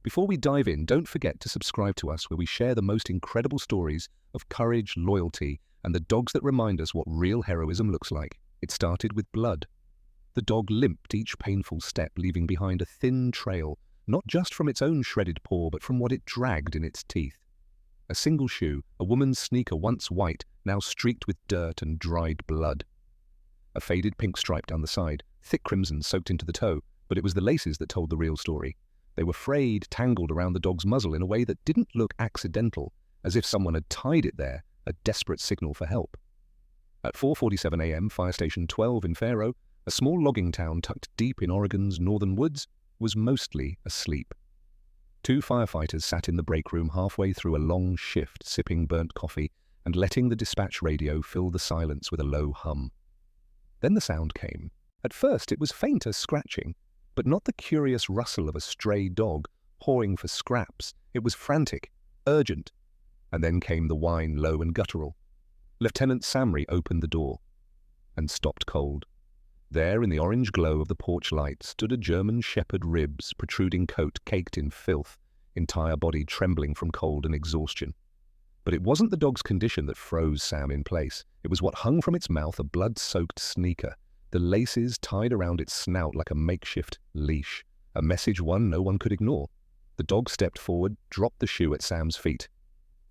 Before we dive in, don't forget to subscribe to us where we share the most incredible stories of courage, loyalty, and the dogs that remind us what real heroism looks like. It started with blood. The dog limped each painful step, leaving behind a thin trail, not just from its own shredded paw, but from what it dragged in its teeth. A single shoe, a woman's sneaker once white, now streaked with dirt and dried blood. A faded pink stripe down the side, thick crimson soaked into the toe, but it was the laces that told the real story. They were frayed, tangled around the dog's muzzle in a way that didn't look accidental, as if someone had tied it there, a desperate signal for help. At 4:47 a.m., Fire Station 12 in Fairhouse, a small logging town tucked deep in Oregon's northern woods, was mostly asleep. Two firefighters sat in the break room halfway through a long shift, sipping burnt coffee and letting the dispatch radio fill the silence with a low hum. Then the sound came. At first it was faint as scratching, but not the curious rustle of a stray dog pawing for scraps. It was frantic, urgent. And then came the whine, low and guttural. Lieutenant Samry opened the door and stopped cold. There, in the orange glow of the porch light, stood a German shepherd ribs, protruding coat caked in filth, entire body trembling from cold and exhaustion. But it wasn't the dog's condition that froze Sam in place. It was what hung from its mouth, a blood-soaked sneaker, the laces tied around its snout like a makeshift leash, a message no one could ignore. The dog stepped forward, dropped the shoe at Sam's feet,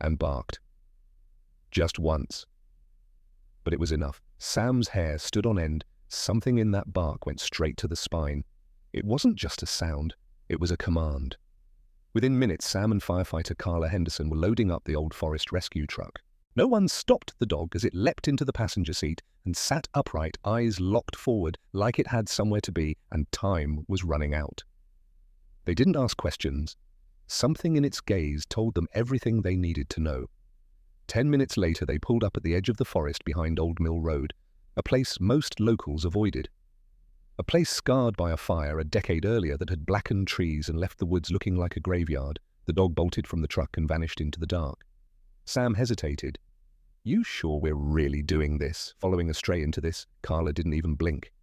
and barked. Just once. But it was enough. Sam's hair stood on end. Something in that bark went straight to the spine. It wasn't just a sound, it was a command. Within minutes, Sam and firefighter Carla Henderson were loading up the old forest rescue truck. No one stopped the dog as it leapt into the passenger seat and sat upright, eyes locked forward like it had somewhere to be, and time was running out. They didn't ask questions. Something in its gaze told them everything they needed to know. 10 minutes later, they pulled up at the edge of the forest behind Old Mill Road, a place most locals avoided. A place scarred by a fire a decade earlier that had blackened trees and left the woods looking like a graveyard. The dog bolted from the truck and vanished into the dark. Sam hesitated. "You sure we're really doing this, following astray into this?" Carla didn't even blink.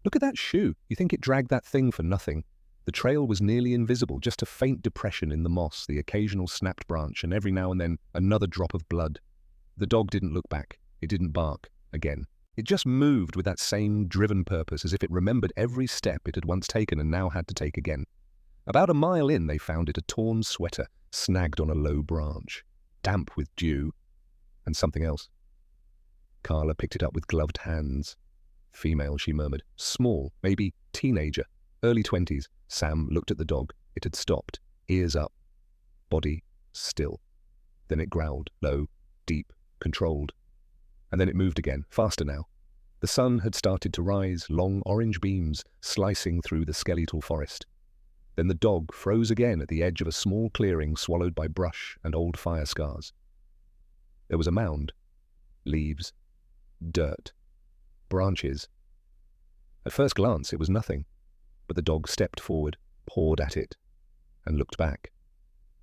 "Look at that shoe. You think it dragged that thing for nothing?" The trail was nearly invisible, just a faint depression in the moss, the occasional snapped branch, and every now and then another drop of blood. The dog didn't look back. It didn't bark again. It just moved with that same driven purpose, as if it remembered every step it had once taken and now had to take again. About a mile in, they found it, a torn sweater snagged on a low branch, damp with dew, and something else. Carla picked it up with gloved hands. "Female," she murmured. "Small, maybe teenager, early 20s. Sam looked at the dog. It had stopped, ears up, body still. Then it growled, low, deep, controlled. And then it moved again, faster now. The sun had started to rise, long orange beams slicing through the skeletal forest. Then the dog froze again at the edge of a small clearing swallowed by brush and old fire scars. There was a mound. Leaves. Dirt. Branches. At first glance, it was nothing. But the dog stepped forward, pawed at it, and looked back.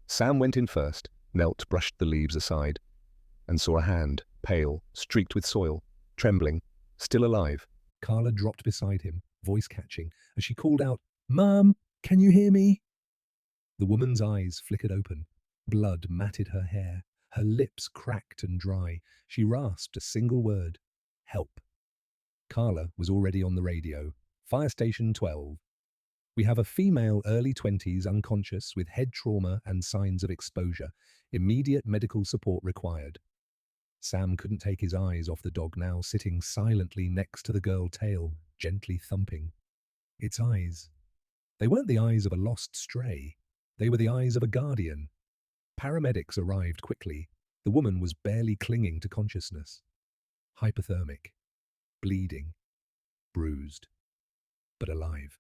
Sam went in first, knelt, brushed the leaves aside, and saw a hand, pale, streaked with soil, trembling, still alive. Carla dropped beside him, voice catching, as she called out, "Mum, can you hear me?" The woman's eyes flickered open. Blood matted her hair. Her lips cracked and dry. She rasped a single word, "Help." Carla was already on the radio. "Fire Station 12. We have a female early 20s unconscious with head trauma and signs of exposure. Immediate medical support required." Sam couldn't take his eyes off the dog now, sitting silently next to the girl, tail gently thumping. Its eyes. They weren't the eyes of a lost stray. They were the eyes of a guardian. Paramedics arrived quickly. The woman was barely clinging to consciousness. Hypothermic. Bleeding. Bruised. But alive.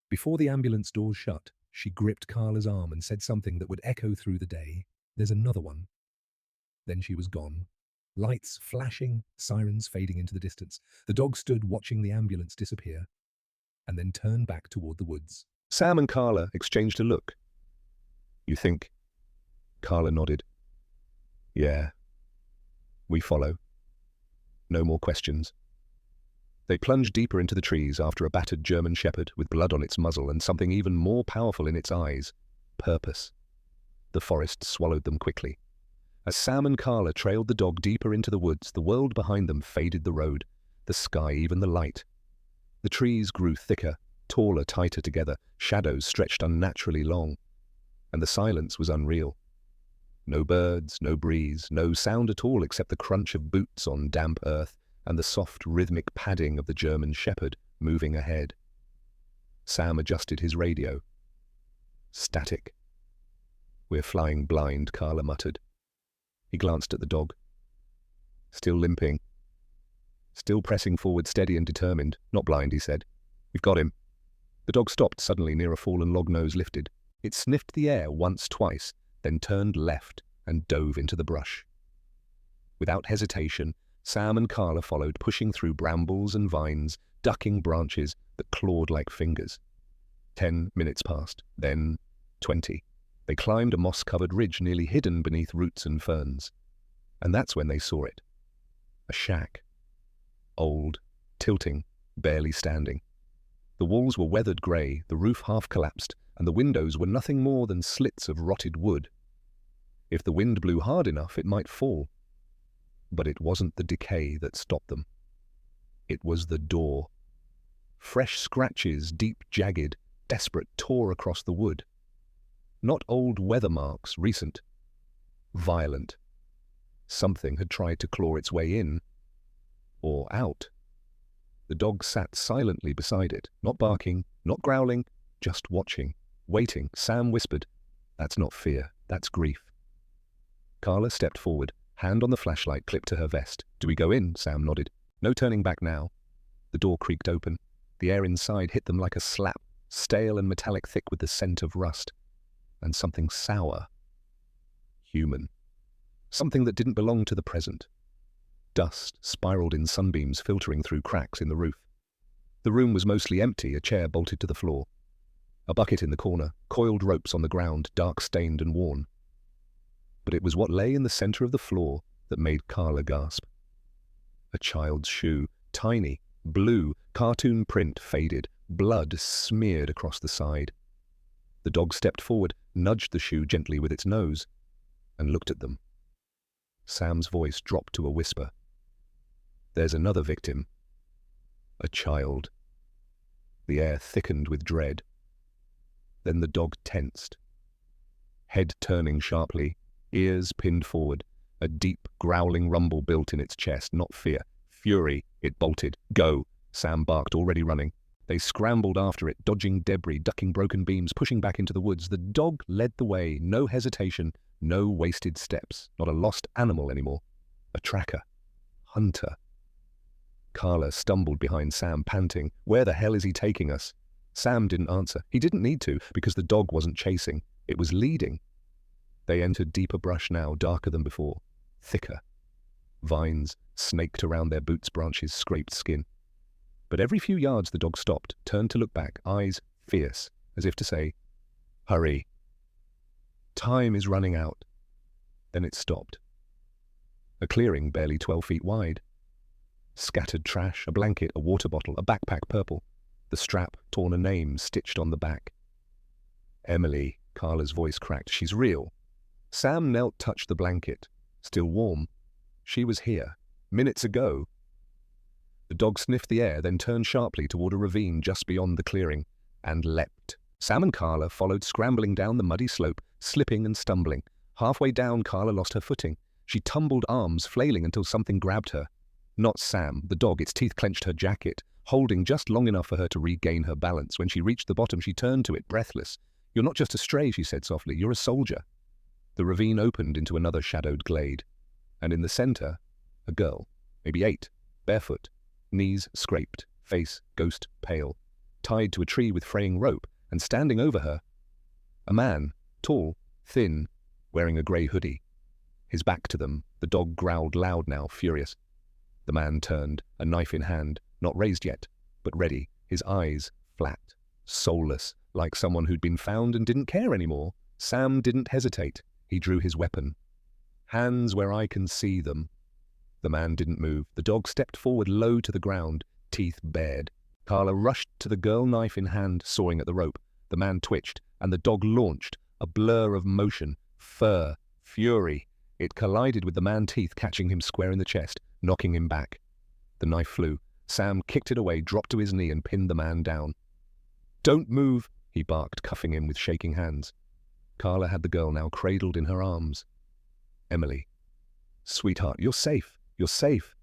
Before the ambulance doors shut, she gripped Carla's arm and said something that would echo through the day. "There's another one." Then she was gone. Lights flashing, sirens fading into the distance. The dog stood watching the ambulance disappear, and then turned back toward the woods. Sam and Carla exchanged a look. "You think?" Carla nodded. "Yeah. We follow. No more questions." They plunged deeper into the trees after a battered German shepherd with blood on its muzzle and something even more powerful in its eyes. purpose. The forest swallowed them quickly. As Sam and Carla trailed the dog deeper into the woods, the world behind them faded the road, the sky, even the light. The trees grew thicker, taller, tighter together, shadows stretched unnaturally long, and the silence was unreal. No birds, no breeze, no sound at all except the crunch of boots on damp earth and the soft rhythmic padding of the German shepherd moving ahead. Sam adjusted his radio. Static. "We're flying blind," Carla muttered. He glanced at the dog. Still limping. Still pressing forward, steady and determined. "Not blind," he said. "We've got him." The dog stopped suddenly near a fallen log, nose lifted. It sniffed the air once, twice, then turned left and dove into the brush. Without hesitation, Sam and Carla followed, pushing through brambles and vines, ducking branches that clawed like fingers. 10 minutes passed, then 20. They climbed a moss-covered ridge nearly hidden beneath roots and ferns. And that's when they saw it. A shack. Old, tilting, barely standing. The walls were weathered grey, the roof half collapsed, and the windows were nothing more than slits of rotted wood. If the wind blew hard enough, it might fall. But it wasn't the decay that stopped them. It was the door. Fresh scratches, deep, jagged, desperate, tore across the wood. Not old weather marks, recent. Violent. Something had tried to claw its way in. Or out. The dog sat silently beside it, not barking, not growling, just watching, waiting. Sam whispered, "That's not fear, that's grief." Carla stepped forward, hand on the flashlight clipped to her vest. "Do we go in?" Sam nodded. "No turning back now." The door creaked open. The air inside hit them like a slap, stale and metallic, thick with the scent of rust. And something sour. Human. Something that didn't belong to the present. Dust spiraled in sunbeams filtering through cracks in the roof. The room was mostly empty, a chair bolted to the floor. A bucket in the corner, coiled ropes on the ground, dark-stained and worn. But it was what lay in the center of the floor that made Carla gasp. A child's shoe, tiny, blue, cartoon print faded, blood smeared across the side. The dog stepped forward, nudged the shoe gently with its nose, and looked at them. Sam's voice dropped to a whisper. "There's another victim. A child." The air thickened with dread. Then the dog tensed. Head turning sharply, ears pinned forward, a deep, growling rumble built in its chest, not fear, fury. It bolted. "Go!" Sam barked, already running. They scrambled after it, dodging debris, ducking broken beams, pushing back into the woods. The dog led the way, no hesitation, no wasted steps. Not a lost animal anymore. A tracker. Hunter. Carla stumbled behind Sam, panting. "Where the hell is he taking us?" Sam didn't answer. He didn't need to, because the dog wasn't chasing. It was leading. They entered deeper brush now, darker than before. Thicker. Vines snaked around their boots, branches scraped skin. But every few yards the dog stopped, turned to look back, eyes fierce, as if to say, "Hurry. Time is running out." Then it stopped. A clearing barely 12 feet wide. Scattered trash, a blanket, a water bottle, a backpack purple. The strap, torn, a name stitched on the back. "Emily," Carla's voice cracked. "She's real." Sam knelt, touched the blanket. Still warm. She was here. Minutes ago. The dog sniffed the air, then turned sharply toward a ravine just beyond the clearing, and leapt. Sam and Carla followed, scrambling down the muddy slope, slipping and stumbling. Halfway down, Carla lost her footing. She tumbled, arms flailing, until something grabbed her. Not Sam, the dog. Its teeth clenched her jacket, holding just long enough for her to regain her balance. When she reached the bottom, she turned to it, breathless. "You're not just a stray," she said softly. "You're a soldier." The ravine opened into another shadowed glade, and in the center, a girl, maybe 8, barefoot, knees scraped, face ghost pale, tied to a tree with fraying rope, and standing over her, a man, tall, thin, wearing a grey hoodie. His back to them, the dog growled loud now, furious. The man turned, a knife in hand, not raised yet, but ready, his eyes flat, soulless, like someone who'd been found and didn't care anymore. Sam didn't hesitate. He drew his weapon. "Hands where I can see them." The man didn't move. The dog stepped forward low to the ground, teeth bared. Carla rushed to the girl, knife in hand, sawing at the rope. The man twitched, and the dog launched, a blur of motion, fur, fury. It collided with the man's teeth, catching him square in the chest, knocking him back. The knife flew. Sam kicked it away, dropped to his knee, and pinned the man down. "Don't move," he barked, cuffing him with shaking hands. Carla had the girl now cradled in her arms. "Emily. Sweetheart, you're safe. You're safe."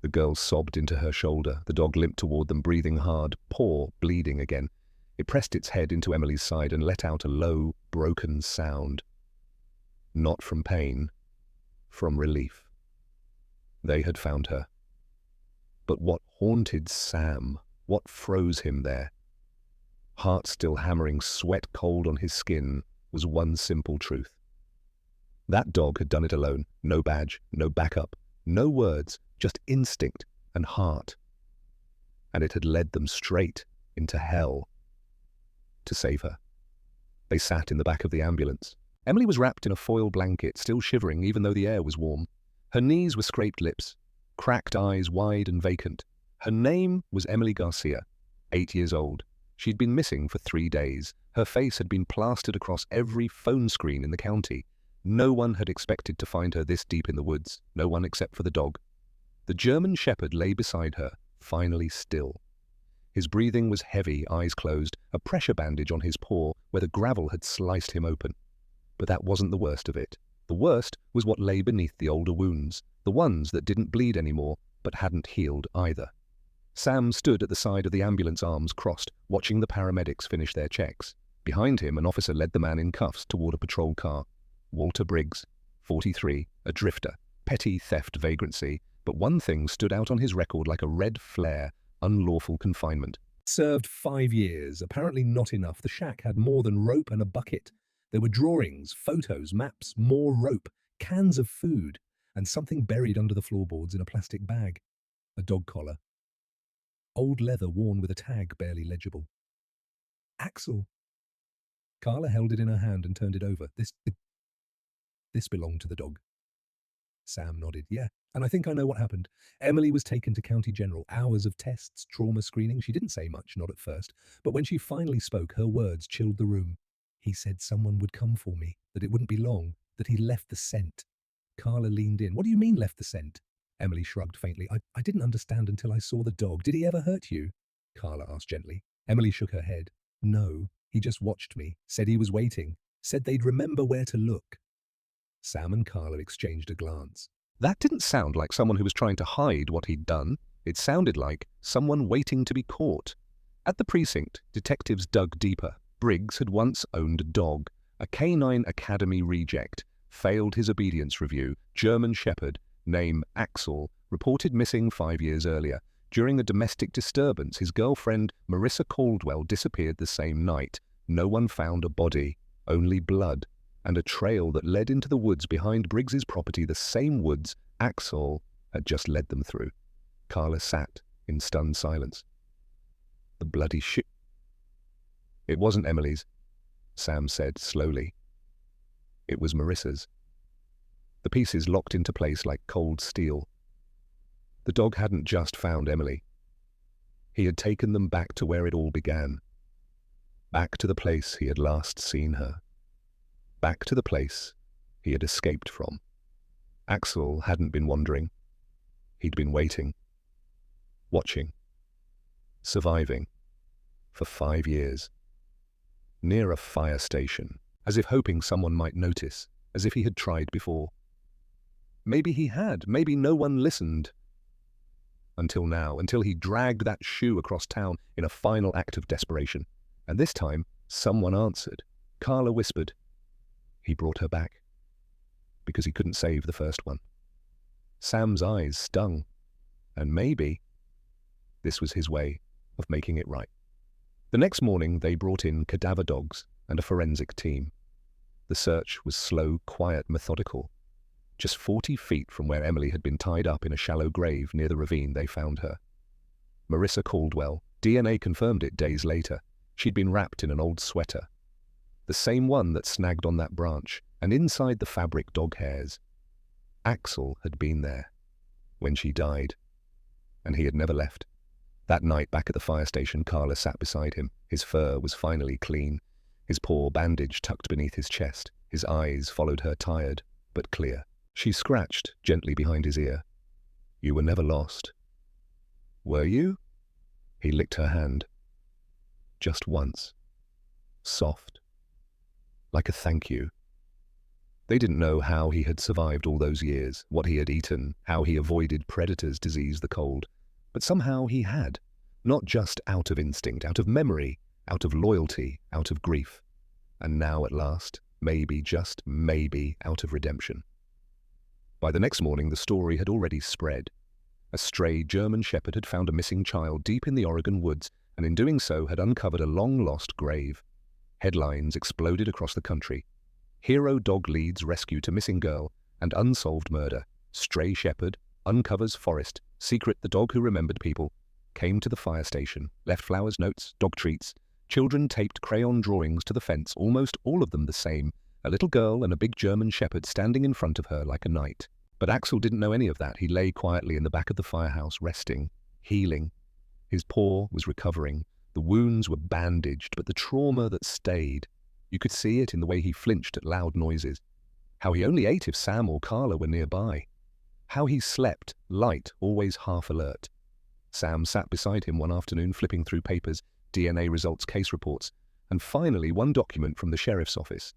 The girl sobbed into her shoulder. The dog limped toward them, breathing hard, paw bleeding again. It pressed its head into Emily's side and let out a low, broken sound. Not from pain, from relief. They had found her. But what haunted Sam? What froze him there? Heart still hammering, sweat cold on his skin, was one simple truth. That dog had done it alone. No badge, no backup, no words, just instinct and heart. And it had led them straight into hell. To save her. They sat in the back of the ambulance. Emily was wrapped in a foil blanket, still shivering even though the air was warm. Her knees were scraped lips, cracked eyes wide and vacant. Her name was Emily Garcia, 8 years old. She'd been missing for 3 days. Her face had been plastered across every phone screen in the county. No one had expected to find her this deep in the woods, no one except for the dog. The German shepherd lay beside her, finally still. His breathing was heavy, eyes closed, a pressure bandage on his paw where the gravel had sliced him open. But that wasn't the worst of it. The worst was what lay beneath the older wounds, the ones that didn't bleed anymore, but hadn't healed either. Sam stood at the side of the ambulance, arms crossed, watching the paramedics finish their checks. Behind him, an officer led the man in cuffs toward a patrol car. Walter Briggs, 43, a drifter, petty theft, vagrancy, but one thing stood out on his record like a red flare: unlawful confinement. Served 5 years, apparently not enough. The shack had more than rope and a bucket. There were drawings, photos, maps, more rope, cans of food, and something buried under the floorboards in a plastic bag. A dog collar. Old leather worn with a tag barely legible. Axel. Carla held it in her hand and turned it over. This belonged to the dog. Sam nodded. "Yeah, and I think I know what happened. Emily was taken to County General. Hours of tests, trauma screening. She didn't say much, not at first. But when she finally spoke, her words chilled the room. He said someone would come for me, that it wouldn't be long, that he left the scent." Carla leaned in. "What do you mean, left the scent?" Emily shrugged faintly. I didn't understand until I saw the dog. "Did he ever hurt you?" Carla asked gently. Emily shook her head. "No, he just watched me, said he was waiting, said they'd remember where to look." Sam and Carla exchanged a glance. That didn't sound like someone who was trying to hide what he'd done. It sounded like someone waiting to be caught. At the precinct, detectives dug deeper. Briggs had once owned a dog, a canine academy reject, failed his obedience review, German shepherd, name Axel, reported missing 5 years earlier. During a domestic disturbance, his girlfriend, Marissa Caldwell, disappeared the same night. No one found a body, only blood, and a trail that led into the woods behind Briggs's property, the same woods Axel had just led them through. Carla sat in stunned silence. The bloody shit. "It wasn't Emily's," Sam said slowly. "It was Marissa's." The pieces locked into place like cold steel. The dog hadn't just found Emily. He had taken them back to where it all began. Back to the place he had last seen her. Back to the place he had escaped from. Axel hadn't been wandering. He'd been waiting, watching, surviving for 5 years. Near a fire station, as if hoping someone might notice, as if he had tried before. Maybe he had, maybe no one listened. Until now, until he dragged that shoe across town in a final act of desperation. And this time, someone answered. Carla whispered. He brought her back, because he couldn't save the first one. Sam's eyes stung, and maybe this was his way of making it right. The next morning, they brought in cadaver dogs and a forensic team. The search was slow, quiet, methodical. Just 40 feet from where Emily had been tied up in a shallow grave near the ravine, they found her. Marissa Caldwell. DNA confirmed it days later. She'd been wrapped in an old sweater, the same one that snagged on that branch, and inside the fabric dog hairs. Axel had been there when she died, and he had never left. That night back at the fire station, Carla sat beside him. His fur was finally clean. his paw bandaged tucked beneath his chest. His eyes followed her, tired but clear. She scratched gently behind his ear. "You were never lost." "Were you?" He licked her hand. Just once. Soft. Like a thank you. They didn't know how he had survived all those years, what he had eaten, how he avoided predators, disease, the cold. But somehow he had. Not just out of instinct, out of memory, out of loyalty, out of grief. And now at last, maybe, just maybe, out of redemption. By the next morning, the story had already spread. A stray German shepherd had found a missing child deep in the Oregon woods, and in doing so had uncovered a long-lost grave. Headlines exploded across the country. Hero dog leads rescue to missing girl and unsolved murder. Stray shepherd uncovers forest. Secret, the dog who remembered people. Came to the fire station, left flowers, notes, dog treats. Children taped crayon drawings to the fence, almost all of them the same. A little girl and a big German shepherd standing in front of her like a knight. But Axel didn't know any of that. He lay quietly in the back of the firehouse, resting, healing. His paw was recovering. The wounds were bandaged, but the trauma that stayed, you could see it in the way he flinched at loud noises. How he only ate if Sam or Carla were nearby. How he slept, light, always half alert. Sam sat beside him one afternoon, flipping through papers, DNA results, case reports, and finally one document from the sheriff's office.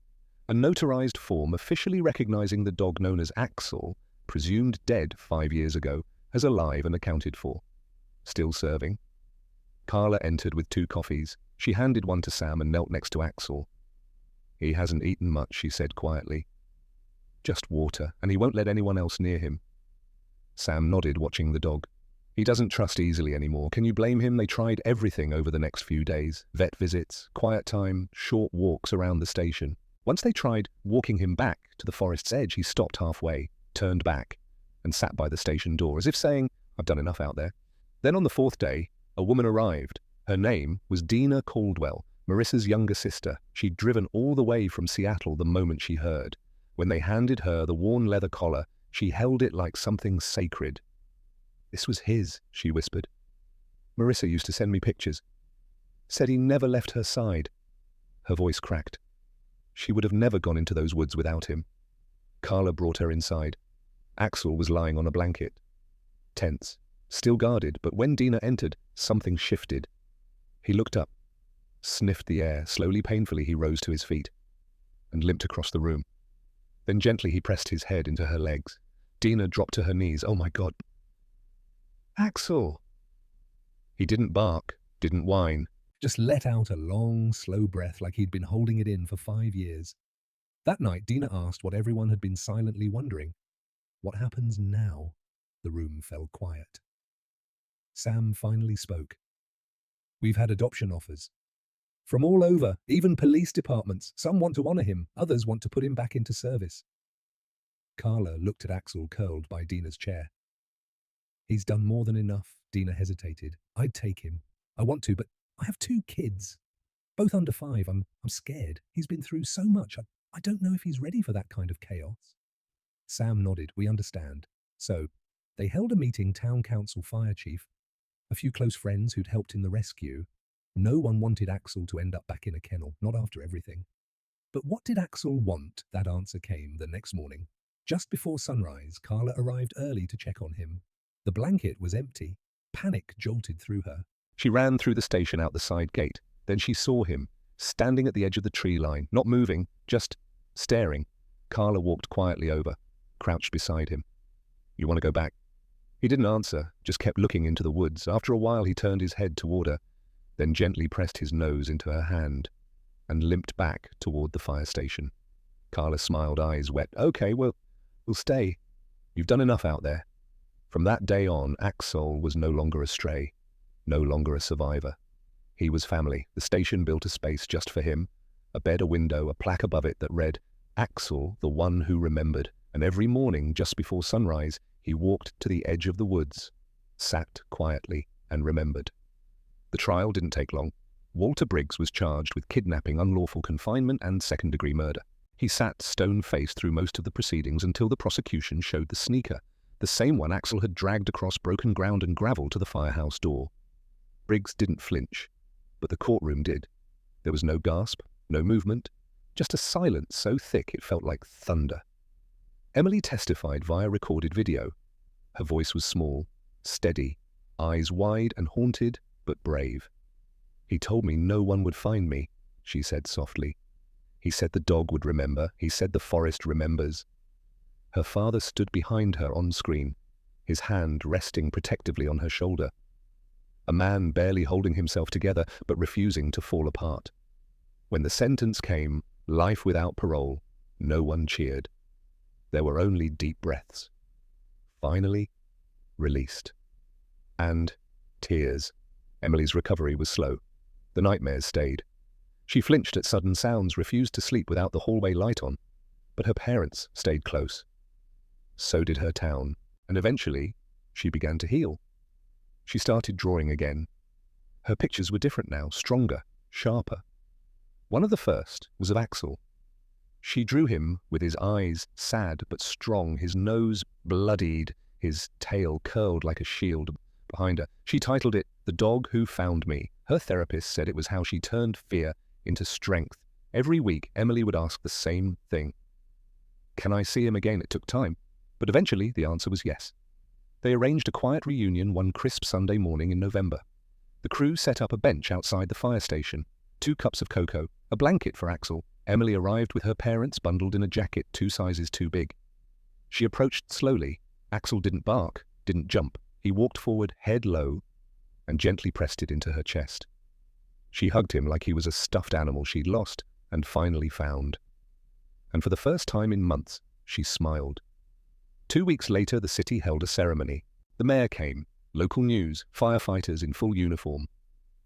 A notarized form officially recognizing the dog known as Axel, presumed dead 5 years ago, as alive and accounted for. Still serving. Carla entered with 2 coffees. She handed one to Sam and knelt next to Axel. "He hasn't eaten much," she said quietly. "Just water, and he won't let anyone else near him." Sam nodded, watching the dog. "He doesn't trust easily anymore. Can you blame him? They tried everything over the next few days. Vet visits, quiet time, short walks around the station. Once they tried walking him back to the forest's edge, he stopped halfway, turned back, and sat by the station door, as if saying, 'I've done enough out there.' Then on the 4th day, a woman arrived. Her name was Dina Caldwell, Marissa's younger sister. She'd driven all the way from Seattle the moment she heard. When they handed her the worn leather collar, she held it like something sacred. "This was his," she whispered. "Marissa used to send me pictures. Said he never left her side." Her voice cracked. She would have never gone into those woods without him. Carla brought her inside. Axel was lying on a blanket. Tense. Still guarded, but when Dina entered, something shifted. He looked up, sniffed the air. Slowly, painfully, he rose to his feet and limped across the room. Then gently he pressed his head into her legs. Dina dropped to her knees. "Oh my God." "Axel!" He didn't bark, didn't whine, just let out a long, slow breath like he'd been holding it in for 5 years. That night, Dina asked what everyone had been silently wondering. "What happens now?" The room fell quiet. Sam finally spoke. "We've had adoption offers. From all over, even police departments. Some want to honor him, others want to put him back into service." Carla looked at Axel, curled by Dina's chair. "He's done more than enough," Dina hesitated. "I'd take him. I want to, but I have 2 kids. Both under 5. I'm scared. He's been through so much. I don't know if he's ready for that kind of chaos." Sam nodded. "We understand." So, they held a meeting, town council, fire chief, a few close friends who'd helped in the rescue. No one wanted Axel to end up back in a kennel, not after everything. But what did Axel want? That answer came the next morning. Just before sunrise, Carla arrived early to check on him. The blanket was empty. Panic jolted through her. She ran through the station out the side gate. Then she saw him, standing at the edge of the tree line, not moving, just staring. Carla walked quietly over, crouched beside him. "You want to go back?" He didn't answer, just kept looking into the woods. After a while, he turned his head toward her, then gently pressed his nose into her hand and limped back toward the fire station. Carla smiled, eyes wet. "Okay, well, we'll stay. You've done enough out there." From that day on, Axel was no longer a stray, no longer a survivor. He was family. The station built a space just for him, a bed, a window, a plaque above it that read, "Axel, the one who remembered." And every morning, just before sunrise, he walked to the edge of the woods, sat quietly, and remembered. The trial didn't take long. Walter Briggs was charged with kidnapping, unlawful confinement, and second-degree murder. He sat stone-faced through most of the proceedings until the prosecution showed the sneaker, the same one Axel had dragged across broken ground and gravel to the firehouse door. Briggs didn't flinch, but the courtroom did. There was no gasp, No movement, just a silence so thick it felt like thunder. Emily testified via recorded video. Her voice was small, steady, eyes wide and haunted, but brave. "He told me no one would find me," she said softly. "He said the dog would remember. He said the forest remembers." Her father stood behind her on screen, his hand resting protectively on her shoulder. A man barely holding himself together, but refusing to fall apart. When the sentence came, life without parole, no one cheered. There were only deep breaths. Finally, released. And tears. Emily's recovery was slow. The nightmares stayed. She flinched at sudden sounds, refused to sleep without the hallway light on. But her parents stayed close. So did her town, and eventually, she began to heal. She started drawing again. Her pictures were different now, stronger, sharper. One of the first was of Axel. She drew him with his eyes sad but strong, his nose bloodied, his tail curled like a shield behind her. She titled it "The Dog Who Found Me." Her therapist said it was how she turned fear into strength. Every week, Emily would ask the same thing. "Can I see him again?" It took time, but eventually the answer was yes. They arranged a quiet reunion one crisp Sunday morning in November. The crew set up a bench outside the fire station, 2 cups of cocoa, a blanket for Axel. Emily arrived with her parents bundled in a jacket 2 sizes too big. She approached slowly. Axel didn't bark, didn't jump. He walked forward, head low, and gently pressed it into her chest. She hugged him like he was a stuffed animal she'd lost and finally found. And for the first time in months, she smiled. 2 weeks later, the city held a ceremony. The mayor came, local news, firefighters in full uniform.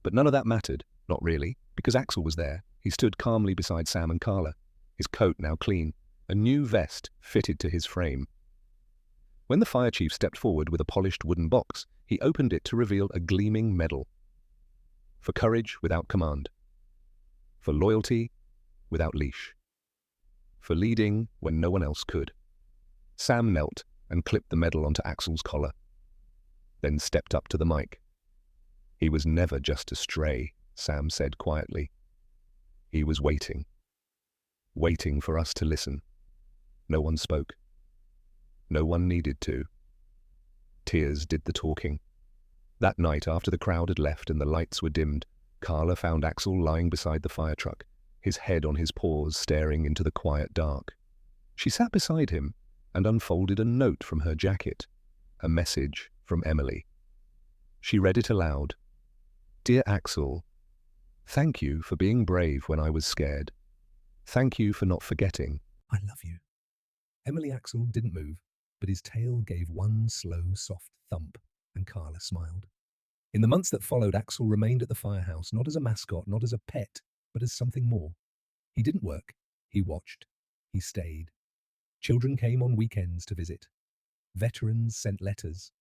But none of that mattered, not really, because Axel was there. He stood calmly beside Sam and Carla, his coat now clean, a new vest fitted to his frame. When the fire chief stepped forward with a polished wooden box, he opened it to reveal a gleaming medal. For courage without command. For loyalty without leash. For leading when no one else could. Sam knelt and clipped the medal onto Axel's collar, then stepped up to the mic. "He was never just a stray," Sam said quietly. "He was waiting. Waiting for us to listen." No one spoke. No one needed to. Tears did the talking. That night, after the crowd had left and the lights were dimmed, Carla found Axel lying beside the fire truck, his head on his paws staring into the quiet dark. She sat beside him and unfolded a note from her jacket, a message from Emily. She read it aloud. "Dear Axel, thank you for being brave when I was scared. Thank you for not forgetting. I love you." Emily Axel didn't move, but his tail gave one slow, soft thump, and Carla smiled. In the months that followed, Axel remained at the firehouse, not as a mascot, not as a pet, but as something more. He didn't work. He watched. He stayed. Children came on weekends to visit. Veterans sent letters.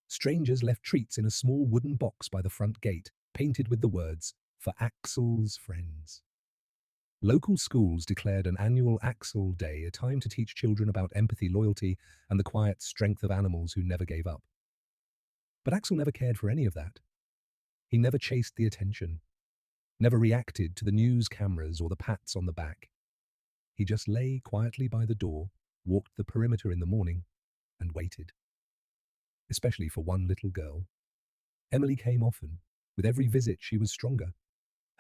Strangers left treats in a small wooden box by the front gate, painted with the words, "For Axel's friends." Local schools declared an annual Axel Day, a time to teach children about empathy, loyalty, and the quiet strength of animals who never gave up. But Axel never cared for any of that. He never chased the attention, never reacted to the news cameras or the pats on the back. He just lay quietly by the door, walked the perimeter in the morning, and waited. Especially for one little girl. Emily came often. With every visit, she was stronger.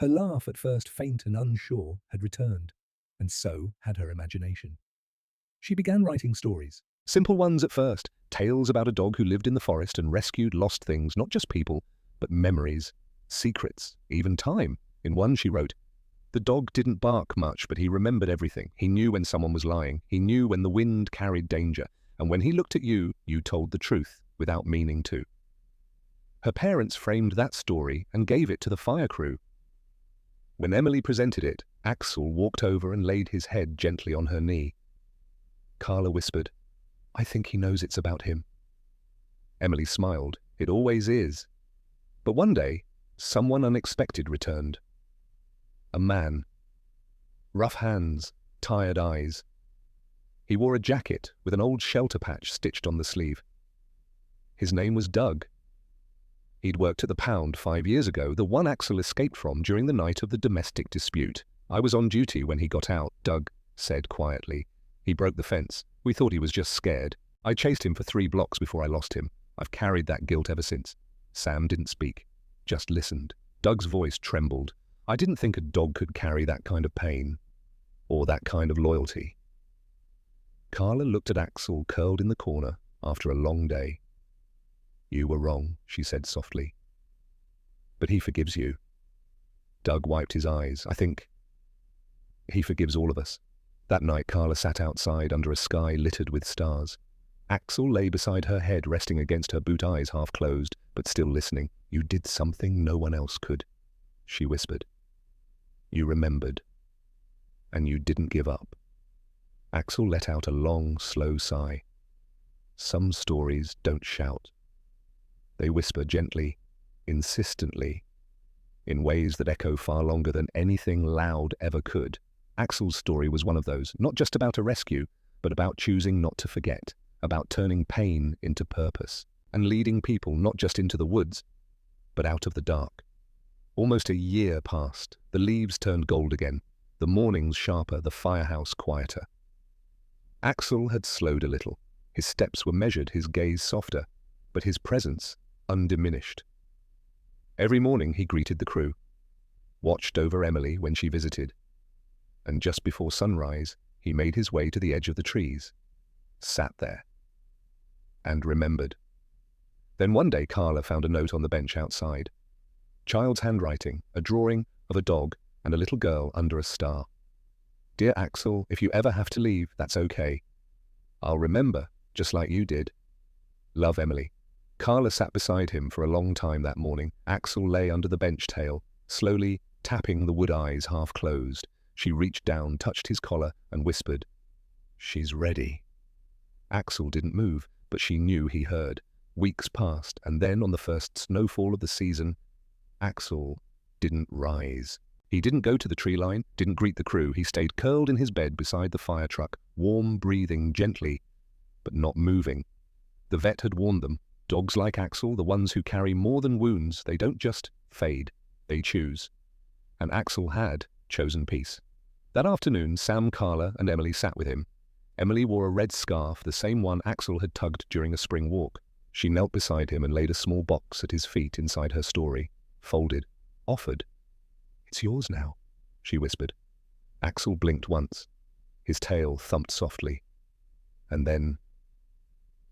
Her laugh, at first faint and unsure, had returned, and so had her imagination. She began writing stories. Simple ones at first, tales about a dog who lived in the forest and rescued lost things, not just people, but memories, secrets, even time. In one she wrote, "The dog didn't bark much, but he remembered everything. He knew when someone was lying. He knew when the wind carried danger. And when he looked at you, you told the truth, without meaning to." Her parents framed that story and gave it to the fire crew. When Emily presented it, Axel walked over and laid his head gently on her knee. Carla whispered, "I think he knows it's about him." Emily smiled. "It always is." But one day, someone unexpected returned. A man. Rough hands, tired eyes. He wore a jacket with an old shelter patch stitched on the sleeve. His name was Doug. He'd worked at the pound 5 years ago, the one Axel escaped from during the night of the domestic dispute. I was on duty when he got out, Doug said quietly. He broke the fence. We thought he was just scared. I chased him for 3 blocks before I lost him. I've carried that guilt ever since. Sam didn't speak, just listened. Doug's voice trembled. I didn't think a dog could carry that kind of pain, or that kind of loyalty. Carla looked at Axel curled in the corner after a long day. You were wrong, she said softly. But he forgives you. Doug wiped his eyes. I think he forgives all of us. That night, Carla sat outside under a sky littered with stars. Axel lay beside her head, resting against her boot, eyes half closed, but still listening. You did something no one else could, she whispered. You remembered. And you didn't give up. Axel let out a long, slow sigh. Some stories don't shout. They whisper gently, insistently, in ways that echo far longer than anything loud ever could. Axel's story was one of those, not just about a rescue, but about choosing not to forget, about turning pain into purpose, and leading people not just into the woods, but out of the dark. Almost a year passed. The leaves turned gold again, the mornings sharper, the firehouse quieter. Axel had slowed a little. His steps were measured, his gaze softer, but his presence undiminished. Every morning he greeted the crew, watched over Emily when she visited, and just before sunrise he made his way to the edge of the trees, sat there, and remembered. Then one day Carla found a note on the bench outside. Child's handwriting, a drawing of a dog and a little girl under a star. Dear Axel, if you ever have to leave, that's okay. I'll remember, just like you did. Love, Emily. Carla sat beside him for a long time that morning. Axel lay under the bench tail, slowly tapping the wood, eyes half closed. She reached down, touched his collar, and whispered, She's ready. Axel didn't move, but she knew he heard. Weeks passed, and then on the first snowfall of the season, Axel didn't rise. He didn't go to the tree line, didn't greet the crew. He stayed curled in his bed beside the fire truck, warm, breathing gently, but not moving. The vet had warned them. Dogs like Axel, the ones who carry more than wounds, they don't just fade, they choose. And Axel had chosen peace. That afternoon, Sam, Carla, and Emily sat with him. Emily wore a red scarf, the same one Axel had tugged during a spring walk. She knelt beside him and laid a small box at his feet inside her story, folded, offered. It's yours now, she whispered. Axel blinked once. His tail thumped softly. And then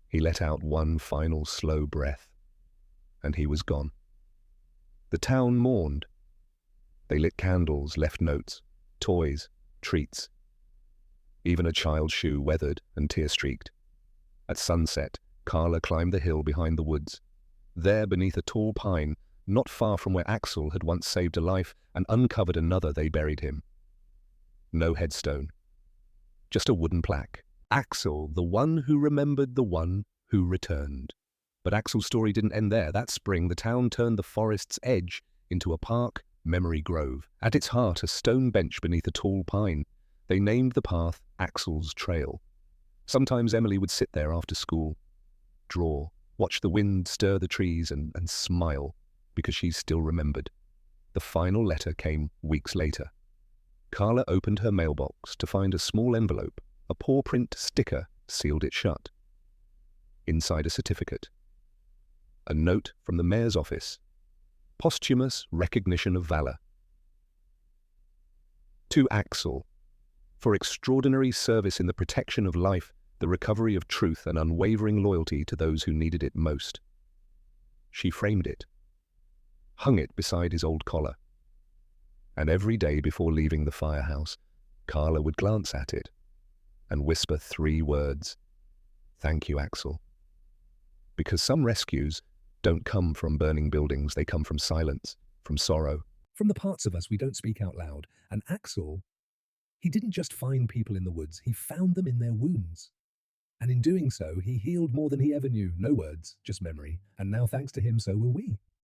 he let out one final slow breath, and he was gone. The town mourned. They lit candles, left notes, toys, treats. Even a child's shoe weathered and tear-streaked. At sunset, Carla climbed the hill behind the woods. There, beneath a tall pine, not far from where Axel had once saved a life and uncovered another, they buried him. No headstone, just a wooden plaque. Axel, the one who remembered, the one who returned. But Axel's story didn't end there. That spring, the town turned the forest's edge into a park, memory grove. At its heart, a stone bench beneath a tall pine. They named the path Axel's Trail. Sometimes Emily would sit there after school, draw, watch the wind stir the trees and smile, because she still remembered. The final letter came weeks later. Carla opened her mailbox to find a small envelope. A paw print sticker sealed it shut. Inside, a certificate. A note from the mayor's office. Posthumous recognition of valor. To Axel, for extraordinary service in the protection of life, the recovery of truth, and unwavering loyalty to those who needed it most. She framed it, hung it beside his old collar. And every day before leaving the firehouse, Carla would glance at it and whisper 3 words. Thank you, Axel. Because some rescues don't come from burning buildings, they come from silence, from sorrow. From the parts of us we don't speak out loud. And Axel, he didn't just find people in the woods, he found them in their wounds. And in doing so, he healed more than he ever knew. No words, just memory. And now, thanks to him, so will we.